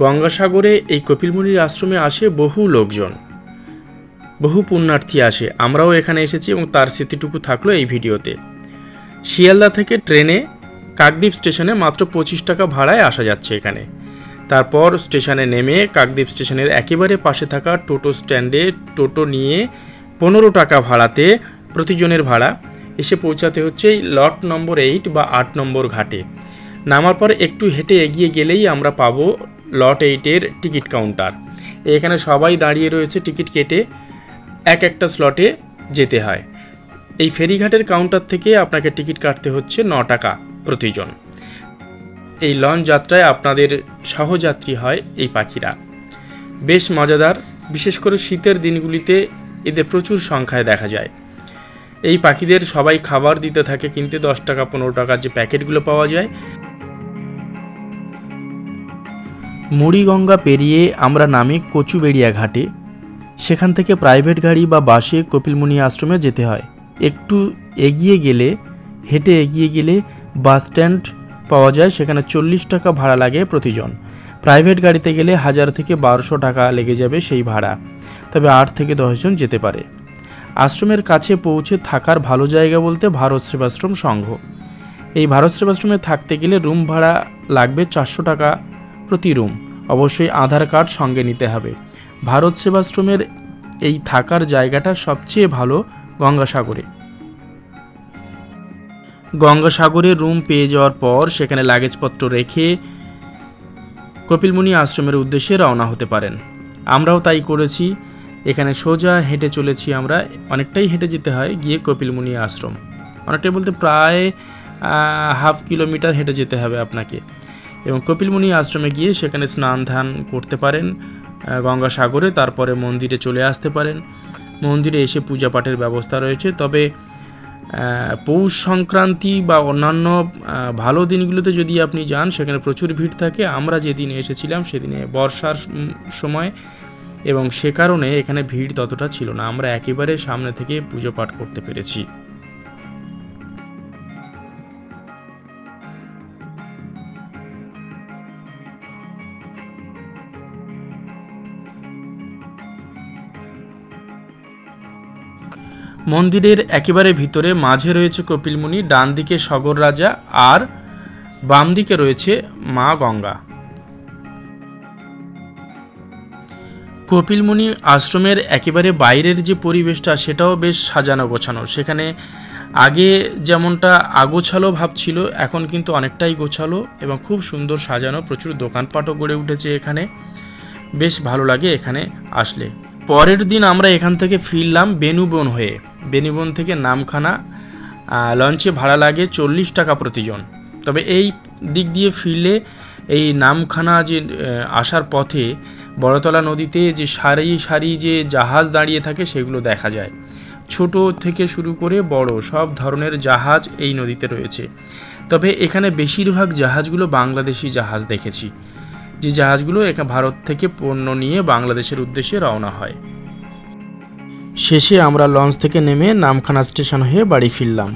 গঙ্গাসাগরে এই কপিলমুনির আশ্রমে আসে বহু লোকজন, বহু পুণ্যার্থী আসে। আমরাও এখানে এসেছি এবং তার স্মৃতিটুকু থাকলো এই ভিডিওতে। শিয়ালদা থেকে ট্রেনে কাকদ্বীপ স্টেশনে মাত্র 25 টাকা ভাড়ায় আসা যাচ্ছে এখানে। তারপর স্টেশনে নেমে কাকদ্বীপ স্টেশনের একেবারে পাশে থাকা টোটো স্ট্যান্ডে টোটো নিয়ে 15 টাকা ভাড়াতে প্রতিজনের ভাড়া এসে পৌঁছাতে হচ্ছে লট নম্বর 8 বা 8 নম্বর ঘাটে। নামার পর একটু হেঁটে এগিয়ে গেলেই আমরা পাবো লট 8-এর টিকিট কাউন্টার। এখানে সবাই দাঁড়িয়ে রয়েছে টিকিট কেটে একটা স্লটে যেতে হয়। এই ফেরিঘাটের কাউন্টার থেকে আপনাকে টিকিট কাটতে হচ্ছে 9 টাকা প্রতিজন। এই লঞ্চ যাত্রায় আপনাদের সহযাত্রী হয় এই পাখিরা। বেশ মজাদার, বিশেষ করে শীতের দিনগুলিতে এদের প্রচুর সংখ্যায় দেখা যায়। এই পাখিদের সবাই খাবার দিতে থাকে কিনতে 10 টাকা 15 টাকার যে প্যাকেটগুলো পাওয়া যায়। মুড়িগঙ্গা পেরিয়ে আমরা নামি কচুবেড়িয়া ঘাটে। সেখান থেকে প্রাইভেট গাড়ি বা বাসে কপিলমুনি আশ্রমে যেতে হয়। একটু এগিয়ে গেলে, হেঁটে এগিয়ে গেলে বাস স্ট্যান্ড পাওয়া যায়, সেখানে 40 টাকা ভাড়া লাগে প্রতিজন। প্রাইভেট গাড়িতে গেলে 1000 থেকে 1200 টাকা লেগে যাবে সেই ভাড়া, তবে 8 থেকে 10 জন যেতে পারে। আশ্রমের কাছে পৌঁছে থাকার ভালো জায়গা বলতে ভারত সেবাশ্রম সংঘ। এই ভারত সেবাশ্রমে থাকতে গেলে রুম ভাড়া লাগবে 400 টাকা প্রতি রুম। অবশ্যই আধার কার্ড সঙ্গে নিতে হবে। ভারত সেবাশ্রমের এই থাকার জায়গাটা সবচেয়ে ভালো গঙ্গাসাগরে। গঙ্গাসাগরে রুম পেয়ে যাওয়ার পর সেখানে লাগেজপত্র রেখে কপিলমুনি আশ্রমের উদ্দেশ্যে রওনা হতে পারেন। আমরাও তাই করেছি। এখানে সোজা হেঁটে চলেছি আমরা। অনেকটাই হেঁটে যেতে হয় গিয়ে কপিলমুনি আশ্রম। অনেকটাই বলতে প্রায় হাফ কিলোমিটার হেঁটে যেতে হবে আপনাকে। এবং কপিলমুনি আশ্রমে গিয়ে সেখানে স্নান ধ্যান করতে পারেন গঙ্গাসাগরে। তারপরে মন্দিরে চলে আসতে পারেন। মন্দিরে এসে পূজা পাঠের ব্যবস্থা রয়েছে। তবে পৌষ সংক্রান্তি বা অন্যান্য ভালো দিনগুলোতে যদি আপনি যান সেখানে প্রচুর ভিড় থাকে। আমরা যেদিনে এসেছিলাম সেদিনে বর্ষার সময় এবং সে কারণে এখানে ভিড় ততটা ছিল না। আমরা একেবারে সামনে থেকে পুজো পাঠ করতে পেরেছি। মন্দিরের একেবারে ভিতরে মাঝে রয়েছে কপিলমুনি, ডান দিকে সগর রাজা আর বাম দিকে রয়েছে মা গঙ্গা। কপিলমুনি আশ্রমের একেবারে বাইরের যে পরিবেশটা সেটাও বেশ সাজানো গোছানো। সেখানে আগে যেমনটা আগোছালো ভাব ছিল, এখন কিন্তু অনেকটাই গোছালো এবং খুব সুন্দর সাজানো। প্রচুর দোকানপাটও গড়ে উঠেছে এখানে। বেশ ভালো লাগে এখানে আসলে। পরের দিন আমরা এখান থেকে ফিরলাম বেনুবন হয়ে। বেনুবন থেকে নামখানা লঞ্চে ভাড়া লাগে 40 টাকা প্রতিজন। তবে এই দিক দিয়ে ফিরলে এই নামখানা যে আসার পথে বড়তলা নদীতে যে সারি সারি যে জাহাজ দাঁড়িয়ে থাকে সেগুলো দেখা যায়। ছোট থেকে শুরু করে বড় সব ধরনের জাহাজ এই নদীতে রয়েছে। তবে এখানে বেশিরভাগ জাহাজগুলো বাংলাদেশি জাহাজ দেখেছি, যে জাহাজগুলো এখানে ভারত থেকে পণ্য নিয়ে বাংলাদেশের উদ্দেশ্যে রওনা হয়। শেষে আমরা লঞ্চ থেকে নেমে নামখানা স্টেশন হয়ে বাড়ি ফিরলাম।